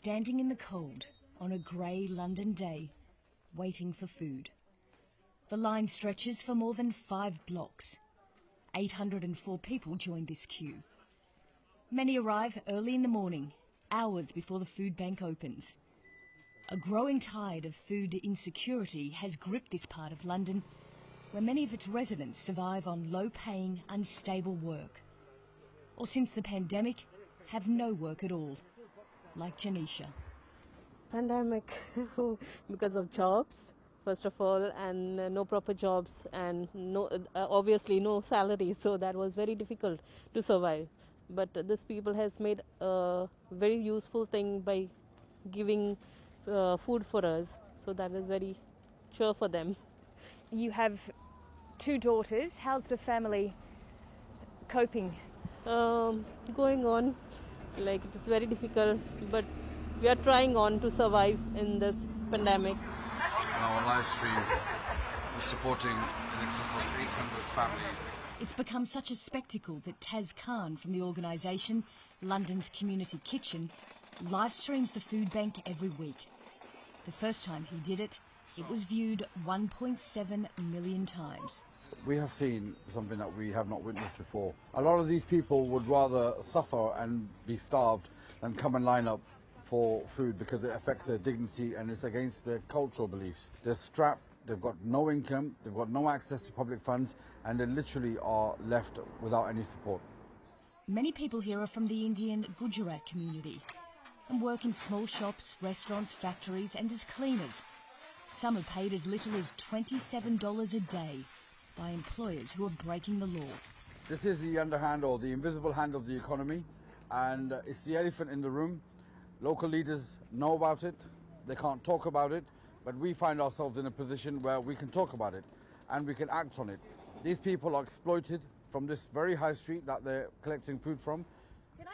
standing in the cold on a grey London day, waiting for food. The line stretches for more than 5 blocks. 804 people joined this queue. Many arrive early in the morning, hours before the food bank opens. A growing tide of food insecurity has gripped this part of London, where many of its residents survive on low-paying, unstable work, or since the pandemic, have no work at all, like Janisha. Pandemic because of jobs, first of all, and no proper jobs, and no, obviously no salary, so that was very difficult to survive. But this people has made a very useful thing by giving food for us, so that is very sure for them. You have 2 daughters. How's the family coping? Going on, like it's very difficult, but we are trying on to survive in this pandemic. Our live stream is supporting in excess of 800 families. It's become such a spectacle that Taz Khan from the organisation London's Community Kitchen live streams the food bank every week. The first time he did it, it was viewed 1.7 million times. We have seen something that we have not witnessed before. A lot of these people would rather suffer and be starved than come and line up for food because it affects their dignity and it's against their cultural beliefs. They're strapped, they've got no income, they've got no access to public funds, and they literally are left without any support. Many people here are from the Indian Gujarat community and work in small shops, restaurants, factories and as cleaners. Some are paid as little as $27 a day by employers who are breaking the law. This is the underhand or the invisible hand of the economy, and it's the elephant in the room. Local leaders know about it, they can't talk about it, but we find ourselves in a position where we can talk about it and we can act on it. These people are exploited from this very high street that they're collecting food from.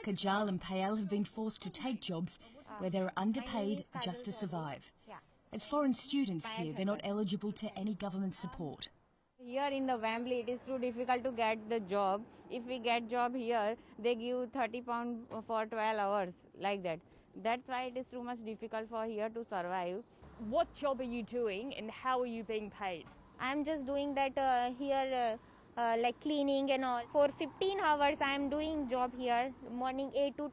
Kajal and Payal have been forced to take jobs where they're underpaid just to survive. As foreign students here, they're not eligible to any government support. Here in the Wembley, it is too difficult to get the job. If we get job here, they give £30 for 12 hours, like that. That's why it is too much difficult for here to survive. What job are you doing and how are you being paid? I'm just doing that here, like cleaning and all. For 15 hours, I'm doing job here, morning 8 to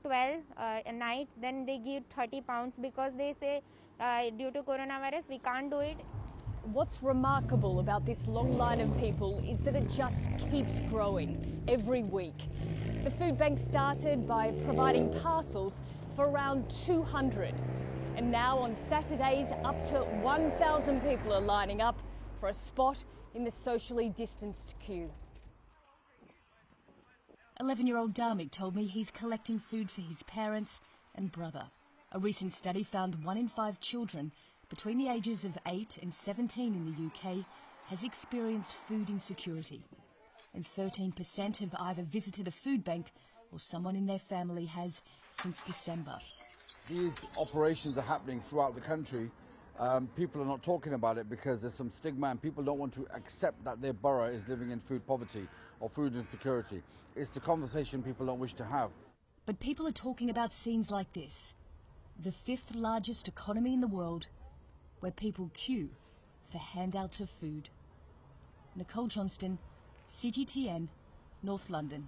12 at night. Then they give £30 because they say due to coronavirus, we can't do it. What's remarkable about this long line of people is that it just keeps growing every week. The food bank started by providing parcels for around 200. And now on Saturdays, up to 1,000 people are lining up for a spot in the socially distanced queue. 11-year-old Dharmik told me he's collecting food for his parents and brother. A recent study found 1 in 5 children between the ages of 8 and 17 in the UK has experienced food insecurity. And 13% have either visited a food bank or someone in their family has since December. These operations are happening throughout the country. People are not talking about it because there's some stigma and people don't want to accept that their borough is living in food poverty or food insecurity. It's the conversation people don't wish to have. But people are talking about scenes like this, the 5th largest economy in the world, where people queue for handouts of food. Nicole Johnston, CGTN, North London.